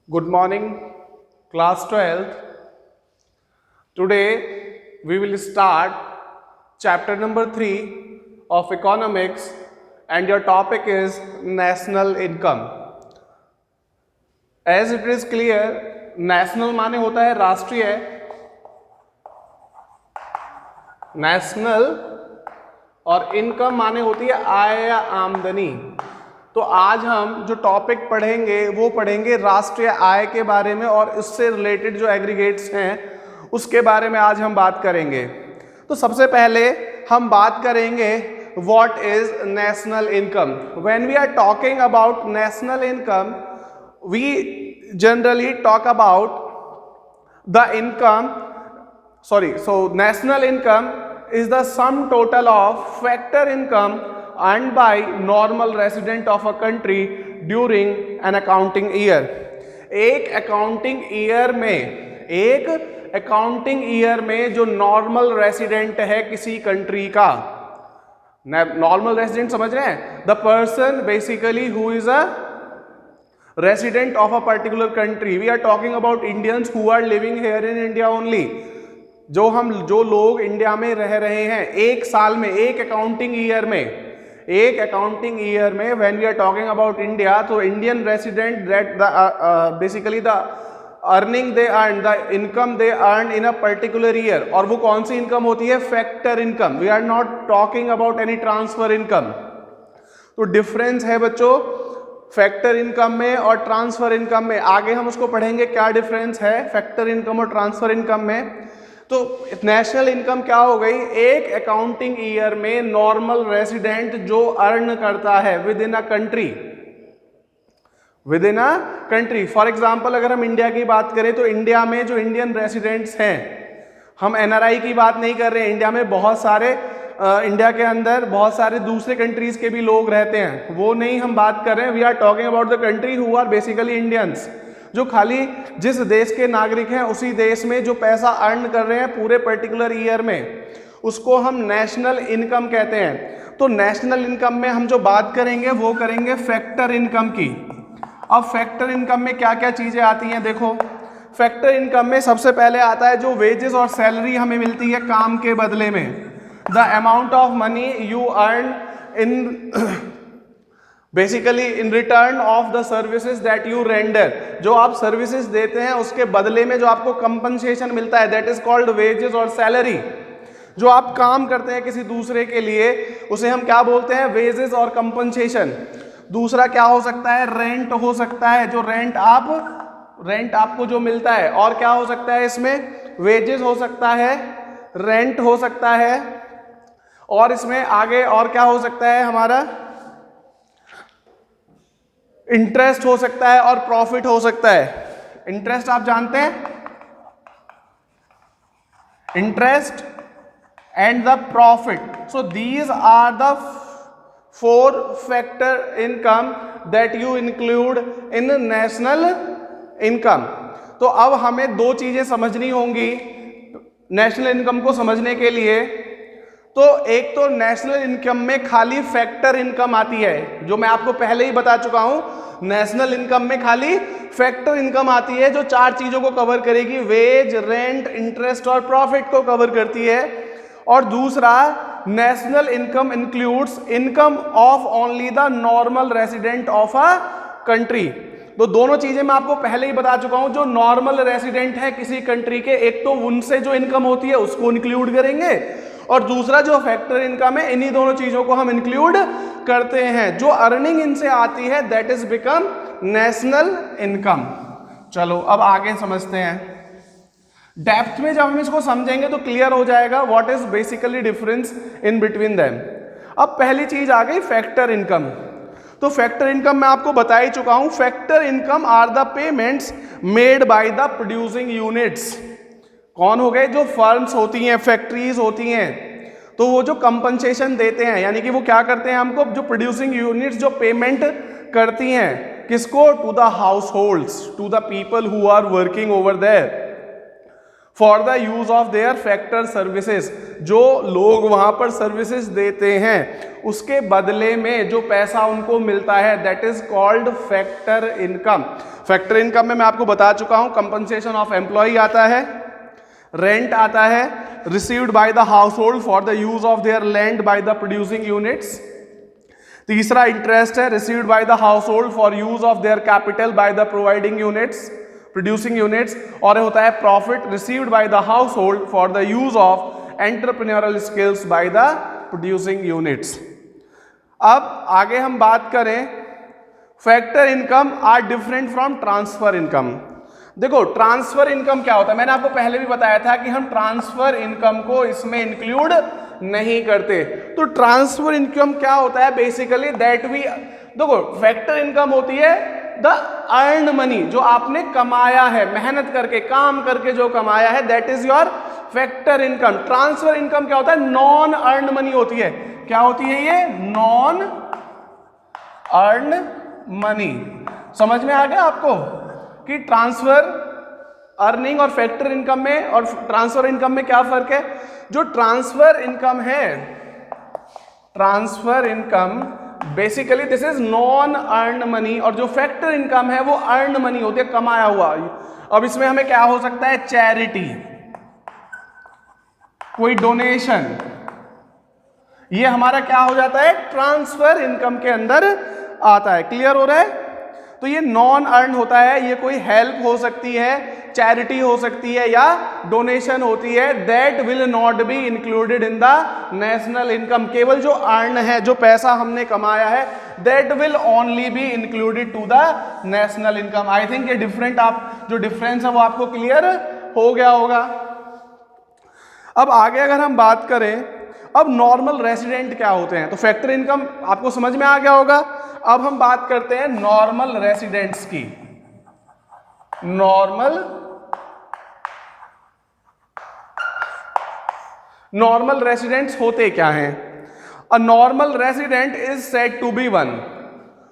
Good morning, class 12th. Today we will start chapter number 3 of economics and your topic is national income. As it is clear, national माने होता है राष्ट्रीय, national और income माने होती है आय या आमदनी। तो आज हम जो टॉपिक पढ़ेंगे वो पढ़ेंगे राष्ट्रीय आय के बारे में और उससे रिलेटेड जो एग्रीगेट्स हैं उसके बारे में आज हम बात करेंगे। तो सबसे पहले हम बात करेंगे what is national income. When we are talking about national income we generally talk about the income national income is the sum total of factor income earned by normal resident of a country during an accounting year. एक accounting year में जो normal resident है किसी country का, normal resident समझ रहे हैं, the person basically who is a resident of a particular country. We are talking about Indians who are living here in India only. जो लोग इंडिया में रह रहे हैं एक साल में, एक अकाउंटिंग ईयर में when we are talking about India, तो Indian resident that basically the earning they earn, the income they earn in a particular year. और वो कौन सी इनकम होती है? Factor income. We are not talking about any transfer income. तो difference है बच्चों फैक्टर इनकम में और ट्रांसफर इनकम में। आगे हम उसको पढ़ेंगे क्या डिफरेंस है फैक्टर इनकम और ट्रांसफर इनकम में। तो नेशनल इनकम क्या हो गई? एक अकाउंटिंग ईयर में नॉर्मल रेसिडेंट जो अर्न करता है with in a country. For example अगर हम इंडिया की बात करें तो इंडिया में जो इंडियन रेसिडेंट्स हैं, हम एनआरआई की बात नहीं कर रहे हैं, इंडिया में बहुत सारे इंडिया के अंदर बहुत सारे दूसरे कंट्रीज के भी लोग रहते हैं, वो नहीं हम बात कर रहे हैं। We are talking about the country who are basically Indians, जो खाली जिस देश के नागरिक हैं उसी देश में जो पैसा अर्न कर रहे हैं पूरे पर्टिकुलर ईयर में, उसको हम नेशनल इनकम कहते हैं। तो नेशनल इनकम में हम जो बात करेंगे वो करेंगे फैक्टर इनकम की। अब फैक्टर इनकम में क्या क्या चीजें आती हैं देखो। फैक्टर इनकम में सबसे पहले आता है जो वेजेस और सैलरी हमें मिलती है काम के बदले में, the amount of money you earn in basically in return of the services that you render. जो आप सर्विसेज देते हैं उसके बदले में जो आपको कंपनसेशन मिलता है दैट इज कॉल्ड वेजेस और सैलरी। जो आप काम करते हैं किसी दूसरे के लिए उसे हम क्या बोलते हैं? वेजेस और कंपनसेशन। दूसरा क्या हो सकता है? रेंट हो सकता है, जो रेंट आपको जो मिलता है। और क्या हो सकता है इसमें? वेजेस हो सकता है, रेंट हो सकता है, और इसमें आगे और क्या हो सकता है हमारा? इंटरेस्ट हो सकता है और प्रॉफिट हो सकता है। इंटरेस्ट आप जानते हैं, interest and the profit. So these are the 4 factor income that you include in national income. तो अब हमें 2 चीजें समझनी होंगी नेशनल इनकम को समझने के लिए। तो एक तो नेशनल इनकम में खाली फैक्टर इनकम आती है, जो मैं आपको पहले ही बता चुका हूं। नेशनल इनकम में खाली फैक्टर इनकम आती है जो 4 चीजों को कवर करेगी, वेज, रेंट, इंटरेस्ट और प्रॉफिट को कवर करती है। और दूसरा, national income includes income of only the normal resident of a country. तो दोनों चीजें मैं आपको पहले ही बता चुका हूं। जो नॉर्मल रेसिडेंट है किसी कंट्री के, एक तो उनसे जो इनकम होती है उसको इंक्लूड करेंगे, और दूसरा जो फैक्टर इनकम है, इन्हीं दोनों चीजों को हम इंक्लूड करते हैं। जो अर्निंग इनसे आती है that is become national income. चलो अब आगे समझते हैं। डेप्थ में जब हम इसको समझेंगे तो क्लियर हो जाएगा what is basically difference in between them. अब पहली चीज आ गई फैक्टर इनकम। तो फैक्टर इनकम मैं आपको बता ही चुका हूं। Factor income are the payments made by the producing units. कौन हो गए? जो फर्म्स होती हैं, फैक्ट्रीज होती हैं, तो वो जो कंपनसेशन देते हैं, यानी कि वो क्या करते हैं हमको, जो प्रोड्यूसिंग यूनिट्स जो पेमेंट करती हैं किसको? To the households, to the people who are working over there. For the use of their factor services, जो लोग वहां पर सर्विसेज देते हैं उसके बदले में जो पैसा उनको मिलता है, that is called factor income. Factor income में मैं आपको बता चुका हूं, कंपनसेशन ऑफ एम्प्लॉय आता है, रेंट आता है, received by the household for the use of their land by the producing units. तीसरा इंटरेस्ट है, received by the household for use of their capital by the providing units, producing units. और होता है profit, received by the household for the use of entrepreneurial skills by the producing units. अब आगे हम बात करें, factor income are different from transfer income. देखो transfer income क्या होता है, मैंने आपको पहले भी बताया था कि हम ट्रांसफर इनकम को इसमें इंक्लूड नहीं करते। तो ट्रांसफर इनकम क्या होता है, बेसिकली दैट वी, देखो फैक्टर इनकम होती है द अर्न मनी, जो आपने कमाया है, मेहनत करके, काम करके जो कमाया है, that is your factor income. Transfer income क्या होता है, नॉन अर्न मनी होती है। क्या होती है ये, नॉन अर्न मनी। समझ में आ गया आपको कि ट्रांसफर अर्निंग और फैक्टर इनकम में और ट्रांसफर इनकम में क्या फर्क है। जो ट्रांसफर इनकम है, transfer income basically this is non earn money, और जो फैक्टर इनकम है वो अर्न मनी होती है, कमाया हुआ। अब इसमें हमें क्या हो सकता है, चैरिटी, कोई डोनेशन, ये हमारा क्या हो जाता है, ट्रांसफर इनकम के अंदर आता है। क्लियर हो रहा है। तो ये नॉन अर्न होता है, ये कोई हेल्प हो सकती है, चैरिटी हो सकती है या डोनेशन होती है, that will not be included in the national income. केवल जो अर्न है, जो पैसा हमने कमाया है, that will only be included to the national income. I think ये डिफरेंट, आप जो डिफरेंस है वो आपको क्लियर हो गया होगा। अब आगे अगर हम बात करें, अब नॉर्मल रेसिडेंट क्या होते हैं, तो फैक्टर इनकम आपको समझ में आ गया होगा। अब हम बात करते हैं नॉर्मल रेसिडेंट्स की। नॉर्मल रेसिडेंट्स होते क्या हैं। A normal resident is said to be one,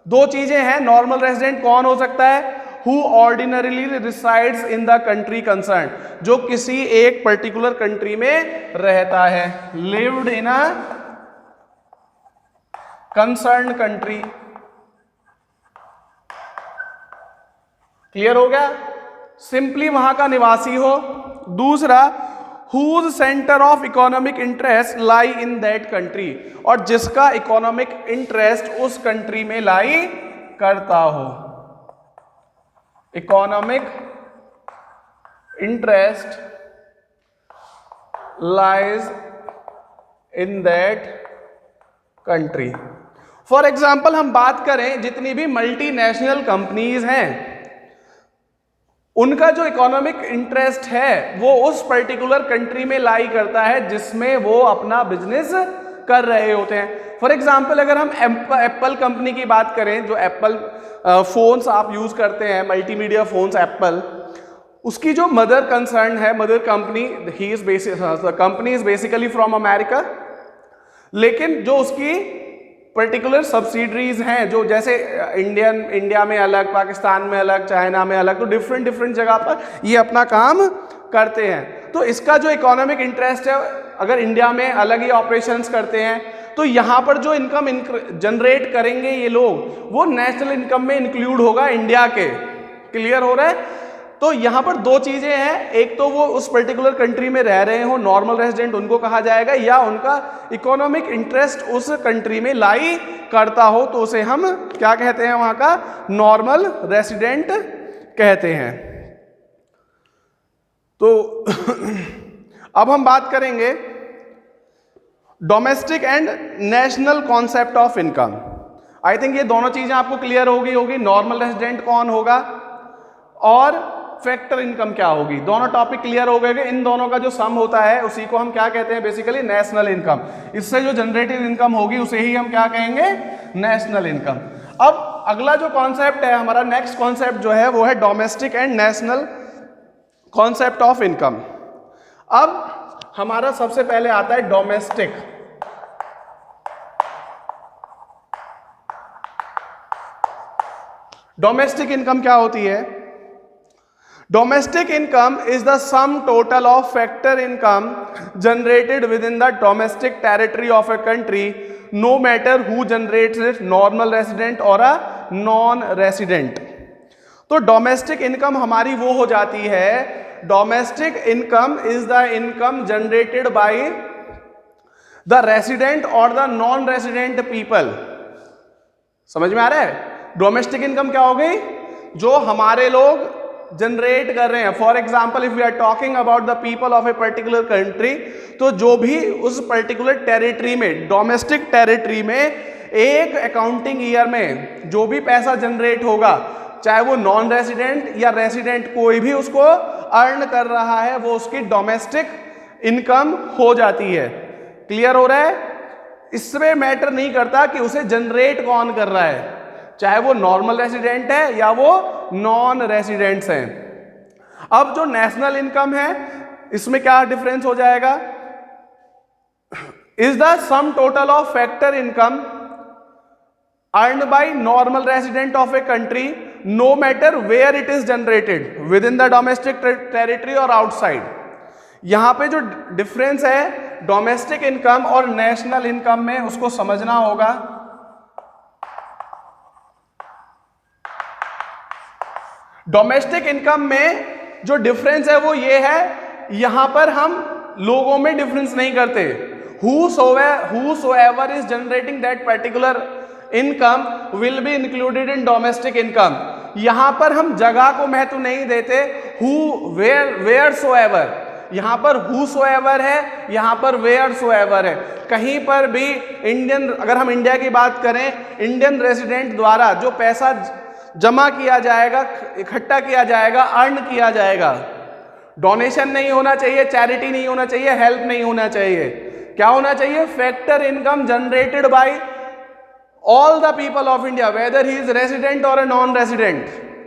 दो चीजें हैं। नॉर्मल रेसिडेंट कौन हो सकता है, who ordinarily resides in the country concern, जो किसी एक पर्टिकुलर कंट्री में रहता है, lived in a concern country. Clear हो गया, सिंपली वहां का निवासी हो। दूसरा, whose centre of economic interest lie in that country, और जिसका इकोनॉमिक इंटरेस्ट उस कंट्री में लाई करता हो। Economic interest lies in that country. For example हम बात करें, जितनी भी मल्टीनेशनल कंपनीज हैं, उनका जो इकोनॉमिक इंटरेस्ट है वो उस पर्टिकुलर कंट्री में लाई करता है जिसमें वो अपना बिजनेस कर रहे होते हैं। फॉर एग्जाम्पल अगर हम एप्पल कंपनी की बात करें, जो एप्पल फोन्स आप यूज करते हैं, मल्टीमीडिया फोन्स एप्पल, उसकी जो मदर कंसर्न है, mother company, company is basically from America, लेकिन जो उसकी पर्टिकुलर सब्सिडरीज हैं, जो जैसे इंडिया में अलग, पाकिस्तान में अलग, चाइना में अलग, तो डिफरेंट जगह पर ये अपना काम करते हैं। तो इसका जो इकोनॉमिक इंटरेस्ट है, अगर इंडिया में अलग ही ऑपरेशंस करते हैं, तो यहाँ पर जो इनकम जनरेट करेंगे ये लोग, वो नेशनल इनकम में इंक्लूड होगा इंडिया के। क्लियर हो रहा है। तो यहाँ पर दो चीजें हैं, एक तो वो उस पर्टिकुलर कंट्री में रह रहे हो, नॉर्मल रेजिडेंट उनको कहा जाएगा, या उनका इकोनॉमिक इंटरेस्ट उस कंट्री में लाई करता हो, तो उसे हम क्या कहते हैं, वहां का नॉर्मल रेसिडेंट कहते हैं। तो अब हम बात करेंगे domestic and national concept of income. I think ये दोनों चीजें आपको क्लियर होगी। नॉर्मल रेसिडेंट कौन होगा और फैक्टर इनकम क्या होगी, दोनों टॉपिक क्लियर हो गए। इन दोनों का जो सम होता है उसी को हम क्या कहते हैं, बेसिकली नेशनल इनकम। इससे जो जनरेटेड इनकम होगी उसे ही हम क्या कहेंगे, नेशनल इनकम। अब अगला जो कॉन्सेप्ट है हमारा, नेक्स्ट कॉन्सेप्ट जो है वो है domestic and national concept of income. अब हमारा सबसे पहले आता है डोमेस्टिक। डोमेस्टिक इनकम क्या होती है। Domestic income is the sum total of factor income generated within the domestic territory of a country, no matter who generates it, normal resident or a non-resident. तो डोमेस्टिक इनकम हमारी वो हो जाती है, domestic income is the income generated by the resident और the non resident people. समझ में आ रहा है? डोमेस्टिक इनकम क्या हो गई? जो हमारे लोग जनरेट कर रहे हैं। For example, if we are talking about the people of a particular country, तो जो भी उस पर्टिकुलर टेरिटरी में, डोमेस्टिक टेरिटरी में एक अकाउंटिंग ईयर में जो भी पैसा जनरेट होगा, चाहे वो नॉन रेसिडेंट या रेसिडेंट कोई भी उसको अर्न कर रहा है, वो उसकी डोमेस्टिक इनकम हो जाती है। क्लियर हो रहा है? इसमें मैटर नहीं करता कि उसे जनरेट कौन कर रहा है, चाहे वो नॉर्मल रेसिडेंट है या वो नॉन रेसिडेंट्स हैं। अब जो नेशनल इनकम है, इसमें क्या डिफरेंस हो जाएगा? Is the sum total of factor income earned by normal resident of a country, no matter where it is generated, within the domestic territory और आउटसाइड। यहां पे जो डिफरेंस है डोमेस्टिक इनकम और नेशनल इनकम में, उसको समझना होगा। डोमेस्टिक इनकम में जो डिफरेंस है वो ये है, यहां पर हम लोगों में डिफरेंस नहीं करते। whosoever is generating that particular income will be included in domestic income। यहां पर हम जगह को महत्व नहीं देते, wheresoever, यहां पर whosoever है, यहां पर wheresoever है। कहीं पर भी इंडियन, अगर हम इंडिया की बात करें, इंडियन रेसिडेंट द्वारा जो पैसा जमा किया जाएगा, इकट्ठा किया जाएगा, अर्न किया जाएगा, डोनेशन नहीं होना चाहिए, चैरिटी नहीं होना चाहिए, हेल्प नहीं होना चाहिए। क्या होना चाहिए? Factor income generated by all the people of India, whether he is resident और ए नॉन रेसिडेंट,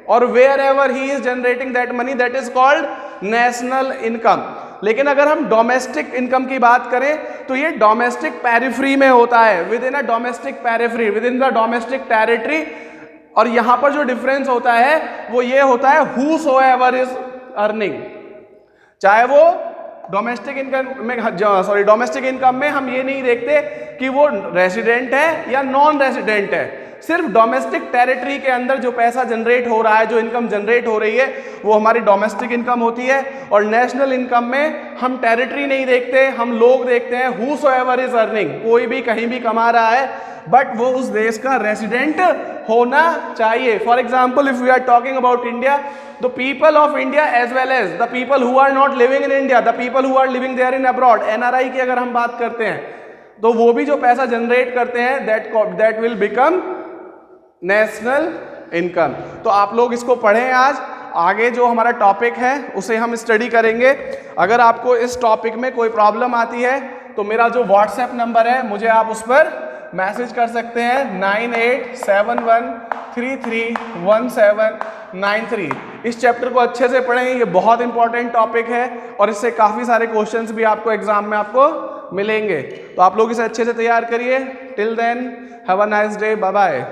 और wherever he is generating that money, that is called national income. लेकिन अगर हम डोमेस्टिक इनकम की बात करें तो ये डोमेस्टिक पेरिफेरी में होता है, with in a domestic periphery, with in the domestic territory. और यहां पर जो डिफरेंस होता है वो ये होता है, whosoever is earning, चाहे वो डोमेस्टिक इनकम में, डोमेस्टिक इनकम में हम ये नहीं देखते कि वो रेसिडेंट है या नॉन रेसिडेंट है, सिर्फ डोमेस्टिक टेरिटरी के अंदर जो पैसा जनरेट हो रहा है, जो इनकम जनरेट हो रही है, वो हमारी डोमेस्टिक इनकम होती है। और नेशनल इनकम में हम टेरिटरी नहीं देखते, हम लोग देखते हैं। whosoever is earning, कोई भी कहीं भी कमा रहा है, बट वो उस देश का रेसिडेंट होना चाहिए। For example, if we are talking about India, the people of India as well as the people who are not living in India, the people who are living there in abroad, NRI की अगर हम बात करते हैं, तो वो भी जो पैसा जनरेट करते हैं, that will become national income. तो आप लोग इसको पढ़ें आज, आगे जो हमारा टॉपिक है उसे हम स्टडी करेंगे। अगर आपको इस टॉपिक में कोई प्रॉब्लम आती है तो मेरा जो व्हाट्सएप नंबर है, मुझे आप उस पर मैसेज कर सकते हैं, 9871331793। इस चैप्टर को अच्छे से पढ़ें, ये बहुत इंपॉर्टेंट टॉपिक है और इससे काफ़ी सारे क्वेश्चंस भी आपको एग्जाम में आपको मिलेंगे। तो आप लोग इसे अच्छे से तैयार करिए। Till then have a nice day, bye bye.